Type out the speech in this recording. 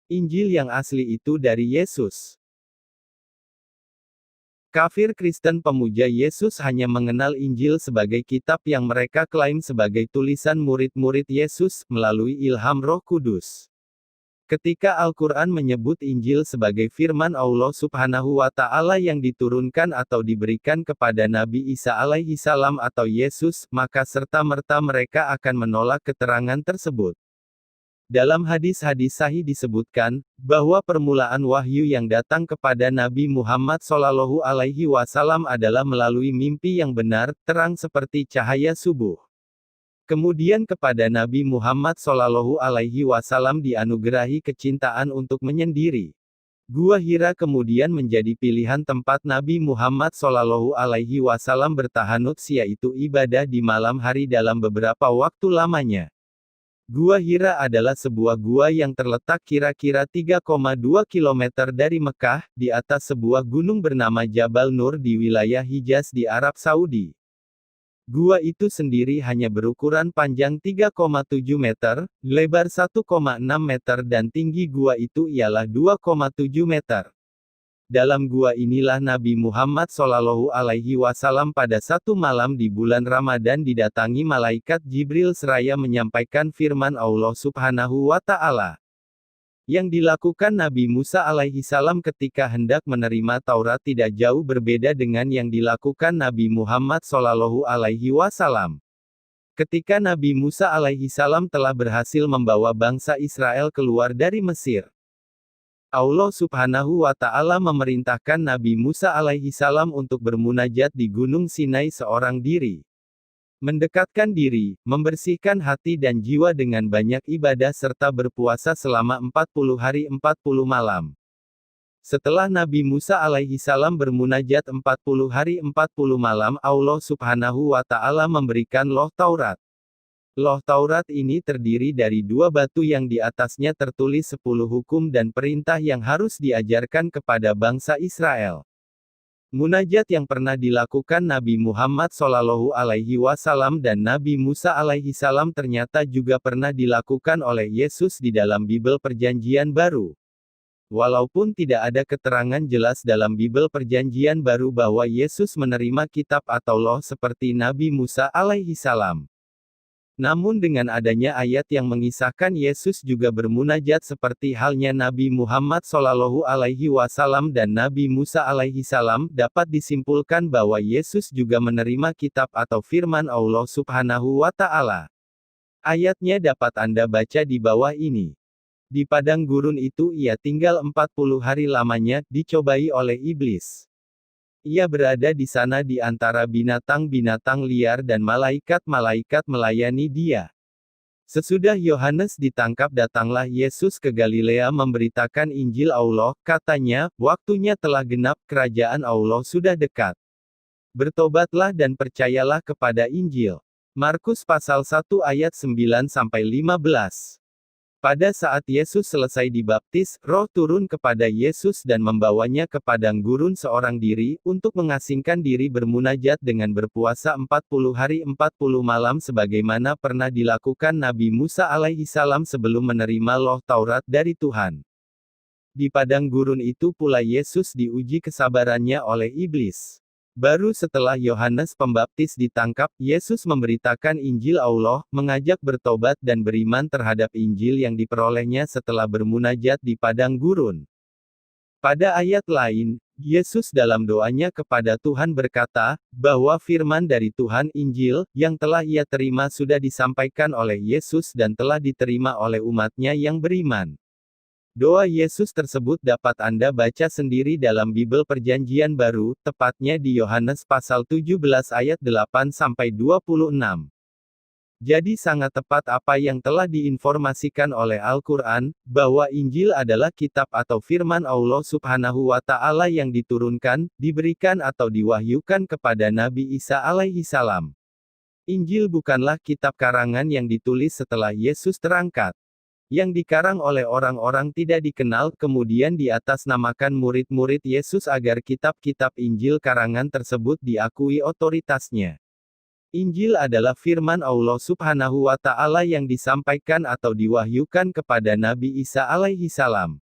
Injil yang asli itu dari Yesus. Kafir Kristen pemuja Yesus hanya mengenal Injil sebagai kitab yang mereka klaim sebagai tulisan murid-murid Yesus, melalui ilham Roh Kudus. Ketika Al-Quran menyebut Injil sebagai firman Allah Subhanahu wa Ta'ala yang diturunkan atau diberikan kepada Nabi Isa alaihi salam atau Yesus, maka serta-merta mereka akan menolak keterangan tersebut. Dalam hadis-hadis sahih disebutkan, bahwa permulaan wahyu yang datang kepada Nabi Muhammad Shallallahu Alaihi Wasallam adalah melalui mimpi yang benar, terang seperti cahaya subuh. Kemudian kepada Nabi Muhammad Shallallahu Alaihi Wasallam dianugerahi kecintaan untuk menyendiri. Gua Hira kemudian menjadi pilihan tempat Nabi Muhammad Shallallahu Alaihi Wasallam bertahanut, yaitu ibadah di malam hari dalam beberapa waktu lamanya. Gua Hira adalah sebuah gua yang terletak kira-kira 3,2 km dari Mekah, di atas sebuah gunung bernama Jabal Nur di wilayah Hijaz di Arab Saudi. Gua itu sendiri hanya berukuran panjang 3,7 meter, lebar 1,6 meter dan tinggi gua itu ialah 2,7 meter. Dalam gua inilah Nabi Muhammad Shallallahu Alaihi Wasallam pada satu malam di bulan Ramadan didatangi malaikat Jibril seraya menyampaikan firman Allah Subhanahu wa Ta'ala. Yang dilakukan Nabi Musa alaihi salam ketika hendak menerima Taurat tidak jauh berbeda dengan yang dilakukan Nabi Muhammad Shallallahu Alaihi Wasallam. Ketika Nabi Musa alaihi salam telah berhasil membawa bangsa Israel keluar dari Mesir, Allah Subhanahu wa Ta'ala memerintahkan Nabi Musa alaihi salam untuk bermunajat di Gunung Sinai seorang diri. Mendekatkan diri, membersihkan hati dan jiwa dengan banyak ibadah serta berpuasa selama 40 hari 40 malam. Setelah Nabi Musa alaihi salam bermunajat 40 hari 40 malam, Allah Subhanahu wa Ta'ala memberikan Loh Taurat. Loh Taurat ini terdiri dari dua batu yang di atasnya tertulis 10 hukum dan perintah yang harus diajarkan kepada bangsa Israel. Munajat yang pernah dilakukan Nabi Muhammad Shallallahu Alaihi Wasallam dan Nabi Musa alaihi salam ternyata juga pernah dilakukan oleh Yesus di dalam Bible Perjanjian Baru. Walaupun tidak ada keterangan jelas dalam Bible Perjanjian Baru bahwa Yesus menerima kitab atau Loh seperti Nabi Musa alaihi salam. Namun dengan adanya ayat yang mengisahkan Yesus juga bermunajat seperti halnya Nabi Muhammad Shallallahu Alaihi Wasallam dan Nabi Musa alaihi salam, dapat disimpulkan bahwa Yesus juga menerima kitab atau firman Allah Subhanahu wa Ta'ala. Ayatnya dapat Anda baca di bawah ini. Di padang gurun itu ia tinggal 40 hari lamanya, dicobai oleh iblis. Ia berada di sana di antara binatang-binatang liar dan malaikat-malaikat melayani dia. Sesudah Yohanes ditangkap datanglah Yesus ke Galilea memberitakan Injil Allah, katanya, waktunya telah genap, kerajaan Allah sudah dekat. Bertobatlah dan percayalah kepada Injil. Markus pasal 1 ayat 9-15. Pada saat Yesus selesai dibaptis, Roh turun kepada Yesus dan membawanya ke padang gurun seorang diri, untuk mengasingkan diri bermunajat dengan berpuasa 40 hari 40 malam sebagaimana pernah dilakukan Nabi Musa alaihi salam sebelum menerima Loh Taurat dari Tuhan. Di padang gurun itu pula Yesus diuji kesabarannya oleh iblis. Baru setelah Yohanes Pembaptis ditangkap, Yesus memberitakan Injil Allah, mengajak bertobat dan beriman terhadap Injil yang diperolehnya setelah bermunajat di padang gurun. Pada ayat lain, Yesus dalam doanya kepada Tuhan berkata, bahwa firman dari Tuhan Injil, yang telah ia terima sudah disampaikan oleh Yesus dan telah diterima oleh umatnya yang beriman. Doa Yesus tersebut dapat Anda baca sendiri dalam Bible Perjanjian Baru, tepatnya di Yohanes pasal 17 ayat 8-26. Jadi sangat tepat apa yang telah diinformasikan oleh Al-Quran, bahwa Injil adalah kitab atau firman Allah Subhanahu wa Ta'ala yang diturunkan, diberikan atau diwahyukan kepada Nabi Isa alaihi salam. Injil bukanlah kitab karangan yang ditulis setelah Yesus terangkat. Yang dikarang oleh orang-orang tidak dikenal, kemudian diatasnamakan murid-murid Yesus agar kitab-kitab Injil karangan tersebut diakui otoritasnya. Injil adalah firman Allah Subhanahu wa Ta'ala yang disampaikan atau diwahyukan kepada Nabi Isa alaihi salam.